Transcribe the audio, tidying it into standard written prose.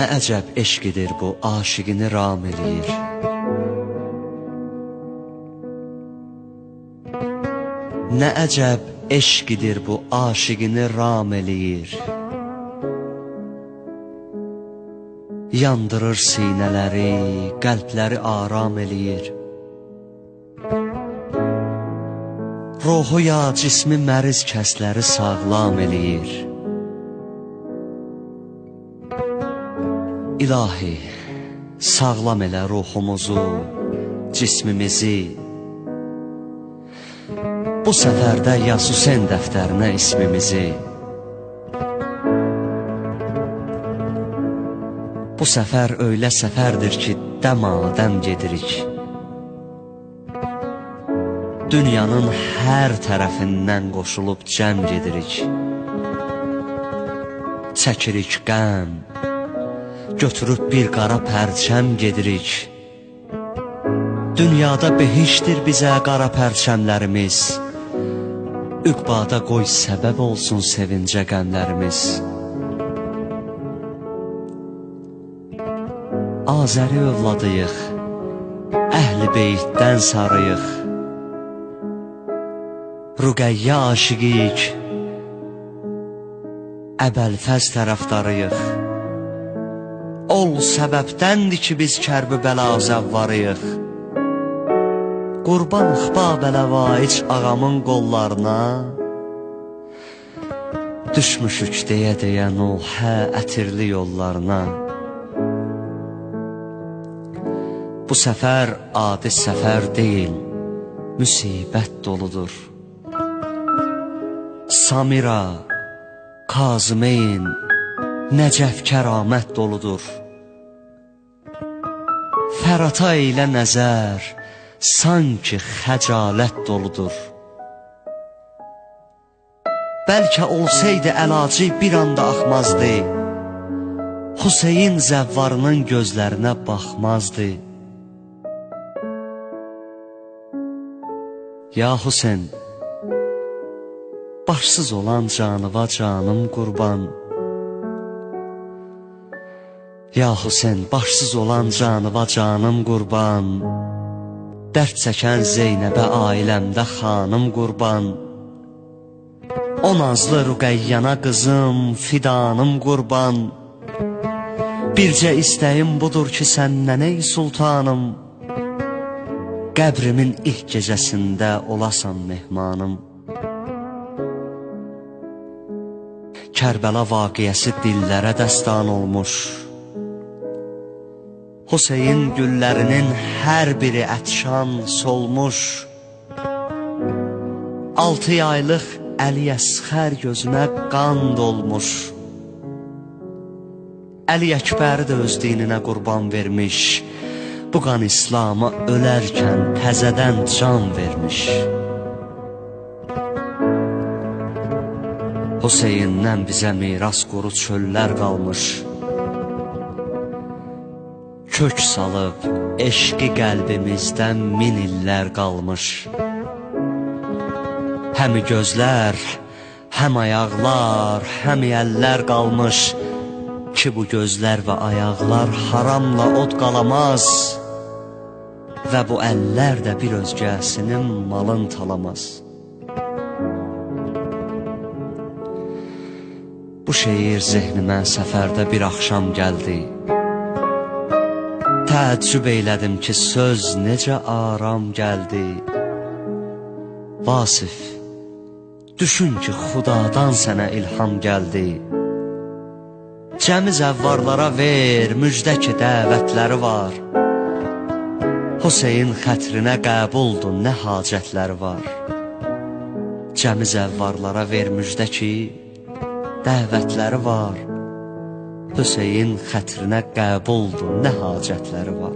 Nə əcəb eşqidir bu, aşiqini ram eləyir. Nə əcəb eşqidir bu, aşiqini ram eləyir. Yandırır sinələri, qəlbləri aram eləyir. Ruhu ya cismi məriz kəsləri sağlam eləyir. İlahi, sağlam elə ruhumuzu, cismimizi. Bu səfərdə yaz Hüseyn dəftərinə ismimizi. Bu səfər öylə səfərdir ki, dəmadəm gedirik. Dünyanın hər tərəfindən qoşulub cəm gedirik. Çəkirik qəm, götürüb bir qara pərçəm gedirik. Dünyada behişdir bizə qara pərçəmlərimiz. Üqbada qoy səbəb olsun sevincə qəmlərimiz. Azəri övladıyıq, əhl-i beytdən sarıyıq. Rüqəyyə aşiqik, Əbəlfəz tərəfdarıyıq. Ol səbəbdəndir ki, biz kərb-i bəla zəvvarıyıq. Qurban ıxba bələvaic ağamın qollarına, düşmüşük deyə-deyə Nuhə ətirli yollarına. Bu səfər adi səfər deyil, müsibət doludur. Samira, Kazımeyn, Nəcəf kəramət doludur. Fərata ilə nəzər, sanki xəcalət doludur. Bəlkə olsaydı əlacı bir anda axmazdı, Hüseyin zəvvarının gözlərinə baxmazdı. Ya Hüseyin, başsız olan canıva canım qurban. Ya Hüseyin, başsız olan canıva canım qurban. Dərd çəkən Zeynəbə ailəmdə xanım qurban. O nazlı Rüqəyyana qızım, fidanım qurban. Bircə istəyim budur ki, səndən ey sultanım, qəbrimin ilk gecəsində olasan mehmanım. Kərbəla vaqiəsi dillərə dəstan olmuş. Hüseyin güllərinin hər biri ətşan solmuş. 6 aylıq Əli Əsxər gözünə qan dolmuş. Əli Əkbəri də öz dininə qurban vermiş. Bu qan İslam'a ölərkən təzədən can vermiş. Hüseyindən bizə miras quru çöllər qalmış. Kök salıb eşqi qəlbimizdən min illər qalmış. Həmi gözlər, həm ayaqlar, həm əllər qalmış ki, bu gözlər və ayaqlar haramla od qalamaz və bu əllər də bir özgəsinin malın talamaz. Bu şeir zehnimə səfərdə bir axşam gəldi. Təəccüb eylədim ki, söz necə aram gəldi. Vasif, düşün ki, Xudadan sənə ilham gəldi. Cəmi zəvvarlara ver, müjdə ki, dəvətləri var. Hüseyin xətrinə qəbuldur, nə hacətləri var. Cəmi zəvvarlara ver, müjdə ki, dəvətləri var. Hüseyin xətrinə qəbuldur, nə hacətləri var.